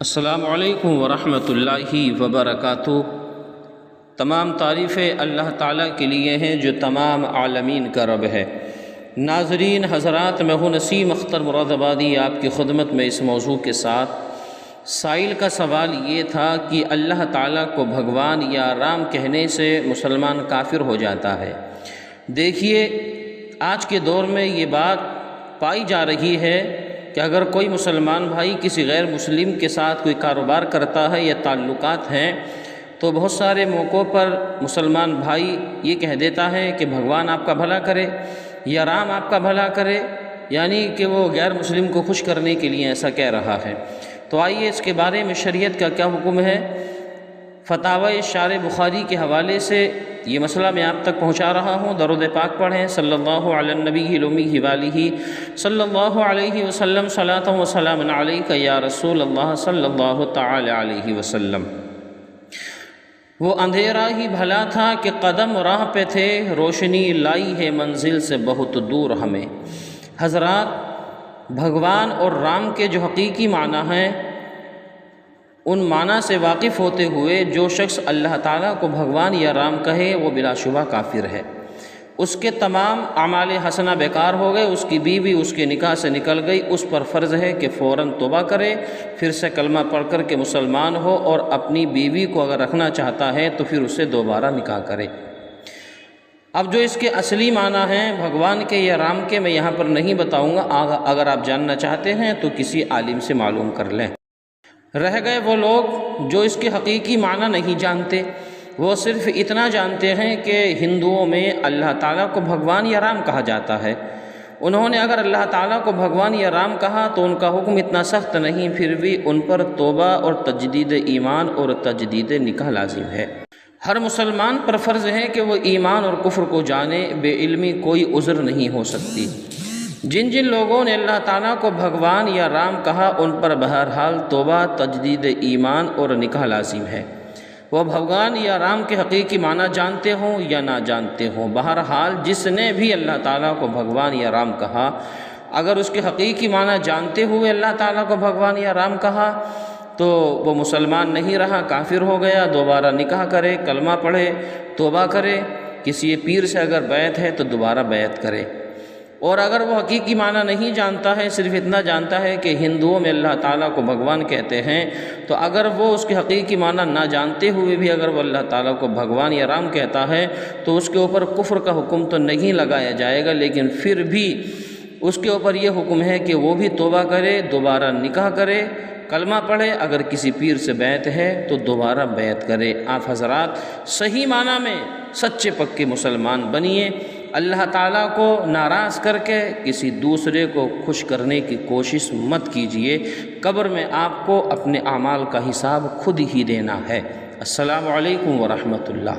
السلام علیکم ورحمۃ اللہ وبرکاتہ۔ تمام تعریفیں اللہ تعالیٰ کے لیے ہیں جو تمام عالمین کا رب ہے۔ ناظرین حضرات، میں ہوں نسیم اختر مراد آبادی آپ کی خدمت میں اس موضوع کے ساتھ۔ سائل کا سوال یہ تھا کہ اللہ تعالیٰ کو بھگوان یا رام کہنے سے مسلمان کافر ہو جاتا ہے۔ دیکھیے، آج کے دور میں یہ بات پائی جا رہی ہے کہ اگر کوئی مسلمان بھائی کسی غیر مسلم کے ساتھ کوئی کاروبار کرتا ہے یا تعلقات ہیں تو بہت سارے موقعوں پر مسلمان بھائی یہ کہہ دیتا ہے کہ بھگوان آپ کا بھلا کرے یا رام آپ کا بھلا کرے، یعنی کہ وہ غیر مسلم کو خوش کرنے کے لیے ایسا کہہ رہا ہے۔ تو آئیے اس کے بارے میں شریعت کا کیا حکم ہے۔ فتاوی شارح بخاری کے حوالے سے یہ مسئلہ میں آپ تک پہنچا رہا ہوں۔ درود پاک پڑھیں صلی اللہ علی النبی الامی وآلہ صلی اللہ علیہ وسلم، صلاۃ و سلام علیک یا رسول اللہ صلی اللہ تعالی علیہ وسلم۔ وہ اندھیرا ہی بھلا تھا کہ قدم راہ پہ تھے، روشنی لائی ہے منزل سے بہت دور ہمیں۔ حضرات، بھگوان اور رام کے جو حقیقی معنی ہیں ان معنی سے واقف ہوتے ہوئے جو شخص اللہ تعالیٰ کو بھگوان یا رام کہے وہ بلا شبہ کافر ہے۔ اس کے تمام اعمال حسنہ بیکار ہو گئے، اس کی بیوی اس کے نکاح سے نکل گئی، اس پر فرض ہے کہ فوراً توبہ کرے، پھر سے کلمہ پڑھ کر کے مسلمان ہو، اور اپنی بیوی کو اگر رکھنا چاہتا ہے تو پھر اسے دوبارہ نکاح کرے۔ اب جو اس کے اصلی معنی ہیں بھگوان کے یا رام کے میں یہاں پر نہیں بتاؤں گا، اگر آپ جاننا چاہتے ہیں تو کسی عالم سے معلوم کر لیں۔ رہ گئے وہ لوگ جو اس کے حقیقی معنی نہیں جانتے، وہ صرف اتنا جانتے ہیں کہ ہندوؤں میں اللہ تعالیٰ کو بھگوان یا رام کہا جاتا ہے۔ انہوں نے اگر اللہ تعالیٰ کو بھگوان یا رام کہا تو ان کا حکم اتنا سخت نہیں، پھر بھی ان پر توبہ اور تجدید ایمان اور تجدید نکاح لازم ہے۔ ہر مسلمان پر فرض ہے کہ وہ ایمان اور کفر کو جانے، بے علمی کوئی عذر نہیں ہو سکتی۔ جن جن لوگوں نے اللہ تعالیٰ کو بھگوان یا رام کہا ان پر بہرحال توبہ، تجدید ایمان اور نکاح لازم ہے، وہ بھگوان یا رام کے حقیقی معنی جانتے ہوں یا نہ جانتے ہوں۔ بہرحال جس نے بھی اللہ تعالیٰ کو بھگوان یا رام کہا، اگر اس کے حقیقی معنی جانتے ہوئے اللہ تعالیٰ کو بھگوان یا رام کہا تو وہ مسلمان نہیں رہا، کافر ہو گیا۔ دوبارہ نکاح کرے، کلمہ پڑھے، توبہ کرے، کسی پیر سے اگر بیعت ہے تو دوبارہ بیعت کرے۔ اور اگر وہ حقیقی معنی نہیں جانتا ہے، صرف اتنا جانتا ہے کہ ہندوؤں میں اللہ تعالیٰ کو بھگوان کہتے ہیں، تو اگر وہ اس کے حقیقی معنی نہ جانتے ہوئے بھی اگر وہ اللہ تعالیٰ کو بھگوان یا رام کہتا ہے تو اس کے اوپر کفر کا حکم تو نہیں لگایا جائے گا، لیکن پھر بھی اس کے اوپر یہ حکم ہے کہ وہ بھی توبہ کرے، دوبارہ نکاح کرے، کلمہ پڑھے، اگر کسی پیر سے بیعت ہے تو دوبارہ بیعت کرے۔ آپ حضرات صحیح معنی میں سچے پکے مسلمان بنیے، اللہ تعالیٰ کو ناراض کر کے کسی دوسرے کو خوش کرنے کی کوشش مت کیجیے۔ قبر میں آپ کو اپنے اعمال کا حساب خود ہی دینا ہے۔ السلام علیکم ورحمۃ اللہ۔